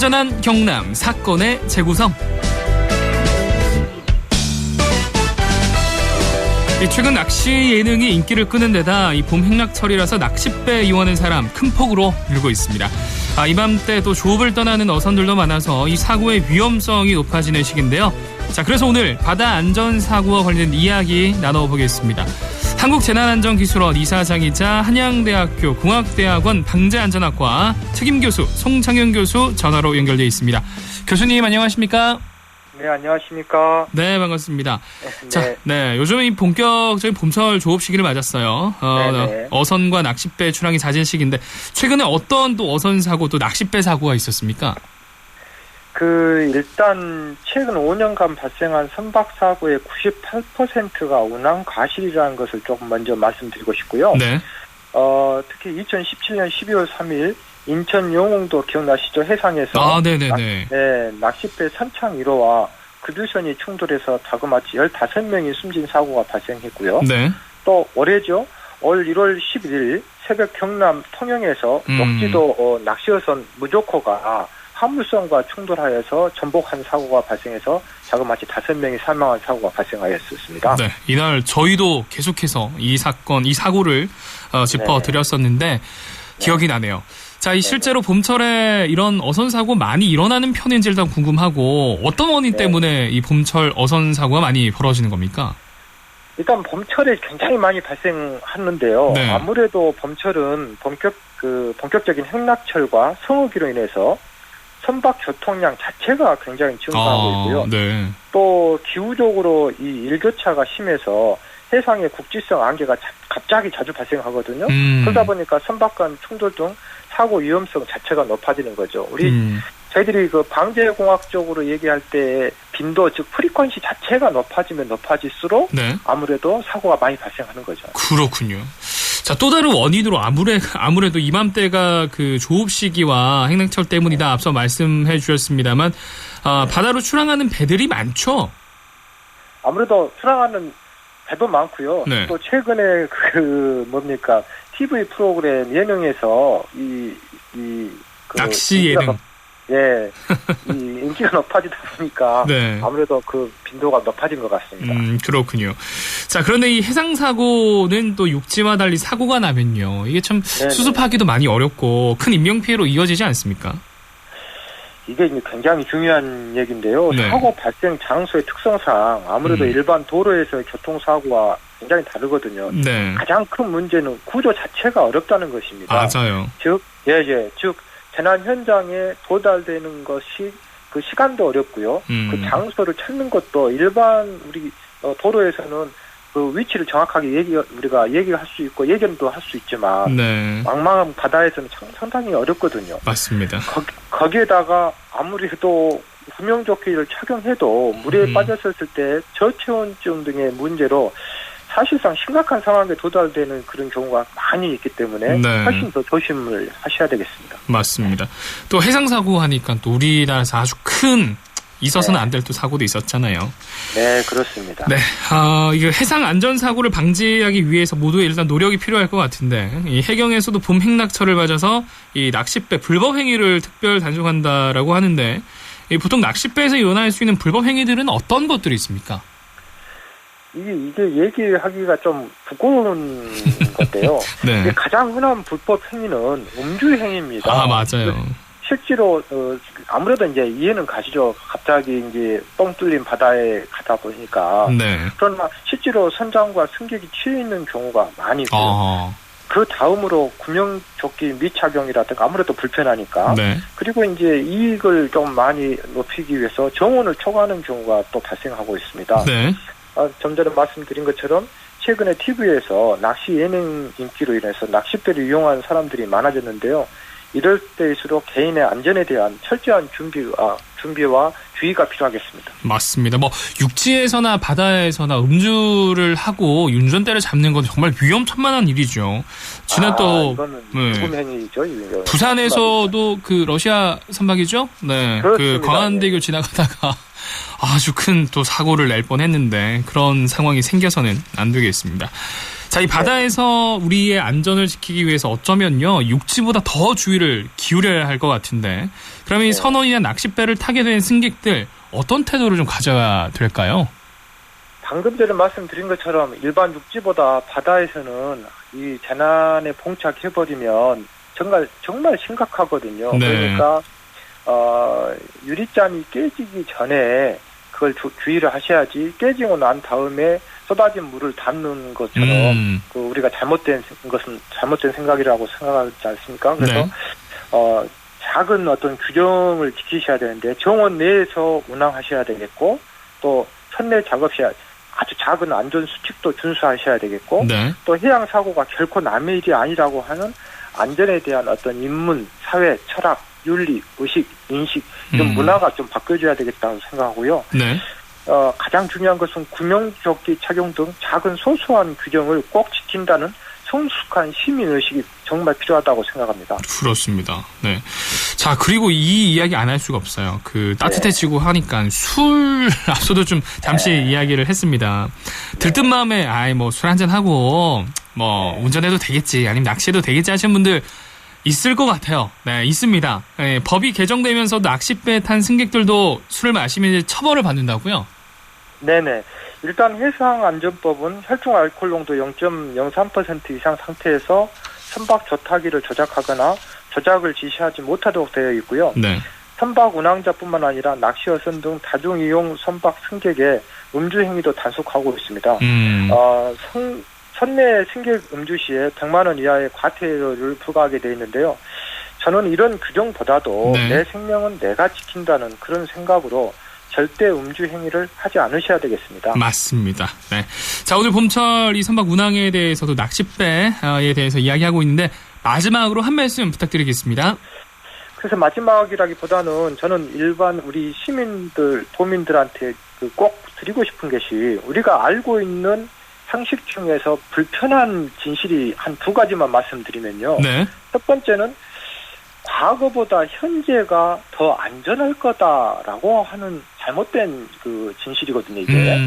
허전한 경남 사건의 재구성. 최근 낚시 예능이 인기를 끄는 데다 이 봄 행락철이라서 낚싯배 이용하는 사람 큰 폭으로 늘고 있습니다. 이맘때 또 조업을 떠나는 어선들도 많아서 이 사고의 위험성이 높아지는 시기인데요. 자, 그래서 오늘 바다 안전사고와 관련된 이야기 나눠보겠습니다. 한국재난안전기술원 이사장이자 한양대학교 공학대학원 방재안전학과 특임교수 송창현 교수 전화로 연결되어 있습니다. 교수님 안녕하십니까? 네, 안녕하십니까? 네, 반갑습니다. 네. 자, 네, 요즘 이 본격적인 봄철 조업 시기를 맞았어요. 어선과 낚싯배 출항이 잦은 시기인데 최근에 어떤 또 어선 사고 또 낚싯배 사고가 있었습니까? 일단 최근 5년간 발생한 선박 사고의 98%가 운항 과실이라는 것을 조금 먼저 말씀드리고 싶고요. 네. 특히 2017년 12월 3일 인천 영흥도 기억나시죠? 해상에서 네네네. 낚싯배 선창 1호와 급유선이 충돌해서 다그마치 15명이 숨진 사고가 발생했고요. 네. 또 올해죠. 올 1월 11일 새벽 경남 통영에서 녹지도 낚시어선 무조코가 화물선과 충돌하여서 전복한 사고가 발생해서 자그마치 5명이 사망한 사고가 발생하였습니다. 네, 이날 저희도 계속해서 이 사고를 짚어드렸었는데 기억이 나네요. 자, 이 실제로 봄철에 이런 어선 사고 많이 일어나는 편인지 일단 궁금하고 어떤 원인 때문에 이 봄철 어선 사고가 많이 벌어지는 겁니까? 일단 봄철에 굉장히 많이 발생하는데요. 네. 아무래도 봄철은 본격적인 행락철과 성우기로 인해서 선박 교통량 자체가 굉장히 증가하고 있고요. 네. 또 기후적으로 이 일교차가 심해서 해상의 국지성 안개가 갑자기 자주 발생하거든요. 그러다 보니까 선박 간 충돌 등 사고 위험성 자체가 높아지는 거죠. 저희들이 방재공학적으로 얘기할 때 빈도, 즉 프리퀀시 자체가 높아지면 높아질수록 네. 아무래도 사고가 많이 발생하는 거죠. 그렇군요. 자, 또 다른 원인으로 아무래도 이맘때가 그 조업 시기와 행락철 때문이다 앞서 말씀해 주셨습니다만 바다로 출항하는 배들이 많죠? 아무래도 출항하는 배도 많고요. 네. 또 최근에 TV 프로그램 예능에서 낚시 예능. 인기가 높아지다 보니까 네. 아무래도 그 빈도가 높아진 것 같습니다. 그렇군요. 자, 그런데 이 해상 사고는 또 육지와 달리 사고가 나면요, 이게 참 수습하기도 많이 어렵고 큰 인명 피해로 이어지지 않습니까? 이게 굉장히 중요한 얘기인데요. 네. 사고 발생 장소의 특성상 아무래도 일반 도로에서의 교통사고와 굉장히 다르거든요. 네. 가장 큰 문제는 구조 자체가 어렵다는 것입니다. 맞아요. 즉 재난 현장에 도달되는 것이 그 시간도 어렵고요. 그 장소를 찾는 것도 일반 우리 도로에서는 그 위치를 정확하게 우리가 얘기할 수 있고 예견도 할 수 있지만 망망한 바다에서는 상당히 어렵거든요. 맞습니다. 거기에다가 아무리도 구명조끼를 착용해도 물에 빠졌었을 때 저체온증 등의 문제로 사실상 심각한 상황에 도달되는 그런 경우가 많이 있기 때문에 훨씬 더 조심을 하셔야 되겠습니다. 맞습니다. 또 해상사고 하니까 또 우리나라에서 아주 큰 있어서는 안 될 또 사고도 있었잖아요. 네, 그렇습니다. 네, 이거 해상 안전사고를 방지하기 위해서 모두 일단 노력이 필요할 것 같은데 이 해경에서도 봄 행락철을 맞아서 이 낚싯배 불법 행위를 특별 단속한다라고 하는데 보통 낚싯배에서 일어날 수 있는 불법 행위들은 어떤 것들이 있습니까? 이게 얘기하기가 좀 부끄러운 건데요. 네. 가장 흔한 불법 행위는 음주 행위입니다. 맞아요. 실제로 아무래도 이제 이해는 가시죠. 갑자기 이제 뻥 뚫린 바다에 가다 보니까. 그러나 실제로 선장과 승객이 취해 있는 경우가 많이 있고요. 그 다음으로 구명조끼 미착용이라든가 아무래도 불편하니까. 그리고 이제 이익을 좀 많이 높이기 위해서 정원을 초과하는 경우가 또 발생하고 있습니다. 좀 전에 말씀드린 것처럼 최근에 TV에서 낚시 예능 인기로 인해서 낚싯배를 이용하는 사람들이 많아졌는데요. 이럴 때일수록 개인의 안전에 대한 철저한 준비와 주의가 필요하겠습니다. 맞습니다. 육지에서나 바다에서나 음주를 하고 운전대를 잡는 건 정말 위험천만한 일이죠. 이거는 죽음 행위죠. 부산에서도 그 러시아 선박이죠? 네. 그 광안대교 지나가다가 아주 큰 또 사고를 낼 뻔했는데 그런 상황이 생겨서는 안 되겠습니다. 자, 이 바다에서 우리의 안전을 지키기 위해서 어쩌면요, 육지보다 더 주의를 기울여야 할 것 같은데, 그러면 이 선원이나 낚싯배를 타게 된 승객들 어떤 태도를 좀 가져야 될까요? 방금 전에 말씀드린 것처럼 일반 육지보다 바다에서는 이 재난에 봉착해버리면 정말 심각하거든요. 네. 그러니까 유리잔이 깨지기 전에 그걸 주의를 하셔야지, 깨지고 난 다음에 쏟아진 물을 담는 것처럼 우리가 잘못된 생각이라고 생각하지 않습니까? 그래서 네. 작은 어떤 규정을 지키셔야 되는데, 정원 내에서 운항하셔야 되겠고, 또 선내 작업 시 아주 작은 안전 수칙도 준수하셔야 되겠고, 네. 또 해양 사고가 결코 남의 일이 아니라고 하는 안전에 대한 어떤 인문, 사회, 철학, 윤리, 의식, 인식, 이런 문화가 좀 바뀌어줘야 되겠다고 생각하고요. 네. 가장 중요한 것은 구명조끼 착용 등 작은 소소한 규정을 꼭 지킨다는 성숙한 시민의식이 정말 필요하다고 생각합니다. 그렇습니다. 네. 자, 그리고 이 이야기 안 할 수가 없어요. 따뜻해지고 하니까 술 앞서도 좀 잠시 이야기를 했습니다. 들뜬 마음에 술 한잔 하고 운전해도 되겠지, 아니면 낚시해도 되겠지 하시는 분들 있을 것 같아요. 네, 있습니다. 네, 법이 개정되면서 낚싯배 탄 승객들도 술을 마시면 이제 처벌을 받는다고요? 네네. 일단 해상안전법은 혈중 알코올 농도 0.03% 이상 상태에서 선박 조타기를 조작하거나 조작을 지시하지 못하도록 되어 있고요. 네. 선박 운항자뿐만 아니라 낚시어선 등 다중이용 선박 승객의 음주 행위도 단속하고 있습니다. 선내 승객 음주 시에 100만 원 이하의 과태료를 부과하게 되어 있는데요. 저는 이런 규정보다도 내 생명은 내가 지킨다는 그런 생각으로 절대 음주 행위를 하지 않으셔야 되겠습니다. 맞습니다. 네. 자, 오늘 봄철 이 선박 운항에 대해서도 낚싯배에 대해서 이야기하고 있는데, 마지막으로 한 말씀 부탁드리겠습니다. 그래서 마지막이라기보다는 저는 일반 우리 시민들, 도민들한테 꼭 드리고 싶은 것이, 우리가 알고 있는 상식 중에서 불편한 진실이 한 두 가지만 말씀드리면요. 네. 첫 번째는 과거보다 현재가 더 안전할 거다라고 하는 잘못된 진실이거든요, 이게.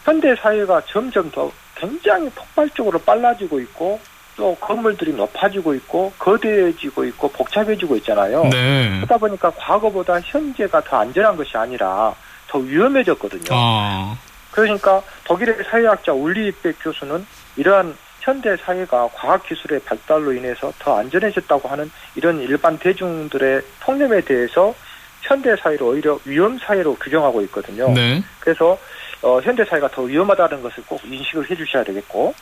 현대 사회가 점점 더 굉장히 폭발적으로 빨라지고 있고, 또 건물들이 높아지고 있고, 거대해지고 있고, 복잡해지고 있잖아요. 네. 그러다 보니까 과거보다 현재가 더 안전한 것이 아니라 더 위험해졌거든요. 그러니까 독일의 사회학자 울리히백 교수는 이러한 현대 사회가 과학기술의 발달로 인해서 더 안전해졌다고 하는 이런 일반 대중들의 통념에 대해서 현대 사회를 오히려 위험 사회로 규정하고 있거든요. 네. 그래서 현대 사회가 더 위험하다는 것을 꼭 인식을 해주셔야 되겠고,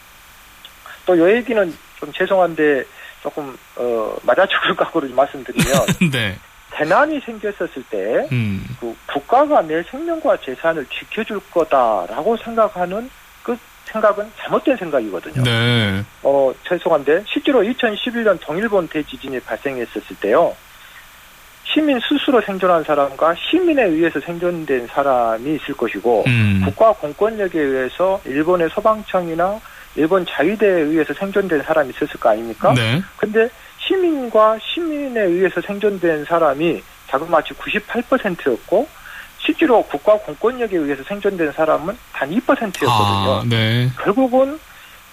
또 이 얘기는 좀 죄송한데 조금 맞아 죽을 각오로 말씀드리면, 네. 재난이 생겼었을 때 국가가 내 생명과 재산을 지켜줄 거다라고 생각하는 그 생각은 잘못된 생각이거든요. 네. 죄송한데 실제로 2011년 동일본 대지진이 발생했었을 때요, 시민 스스로 생존한 사람과 시민에 의해서 생존된 사람이 있을 것이고, 국가 공권력에 의해서 일본의 소방청이나 일본 자위대에 의해서 생존된 사람이 있었을 거 아닙니까? 네. 근데 시민과 시민에 의해서 생존된 사람이 자그마치 98%였고, 실제로 국가 공권력에 의해서 생존된 사람은 단 2%였거든요. 네. 결국은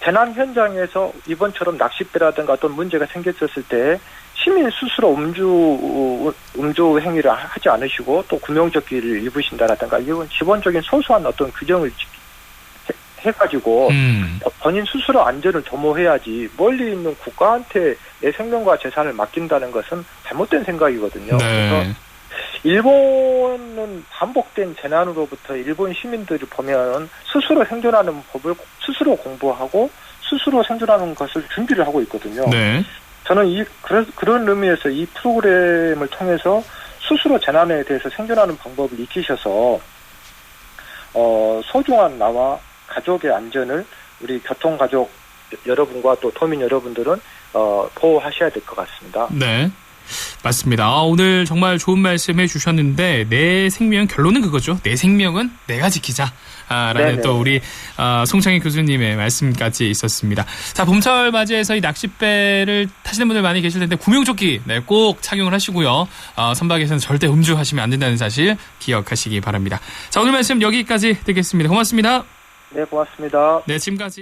재난 현장에서 이번처럼 낚싯배라든가 어떤 문제가 생겼었을 때 시민 스스로 음주 행위를 하지 않으시고 또 구명조끼를 입으신다라든가, 이건 기본적인 소소한 어떤 규정을 해가지고 본인 스스로 안전을 도모해야지, 멀리 있는 국가한테 내 생명과 재산을 맡긴다는 것은 잘못된 생각이거든요. 네. 그래서 일본은 반복된 재난으로부터 일본 시민들을 보면 스스로 생존하는 법을 스스로 공부하고 스스로 생존하는 것을 준비를 하고 있거든요. 네. 저는 그런 의미에서 이 프로그램을 통해서 스스로 재난에 대해서 생존하는 방법을 익히셔서 소중한 나와 가족의 안전을 우리 교통가족 여러분과 또 도민 여러분들은 보호하셔야 될 것 같습니다. 네, 맞습니다. 오늘 정말 좋은 말씀 해주셨는데, 내 생명, 결론은 그거죠. 내 생명은 내가 지키자. 라는 또 우리 송창희 교수님의 말씀까지 있었습니다. 자, 봄철 맞이해서 이 낚싯배를 타시는 분들 많이 계실 텐데, 구명조끼 꼭 착용을 하시고요. 선박에서는 절대 음주하시면 안 된다는 사실 기억하시기 바랍니다. 자, 오늘 말씀 여기까지 듣겠습니다. 고맙습니다. 네, 고맙습니다. 네, 지금까지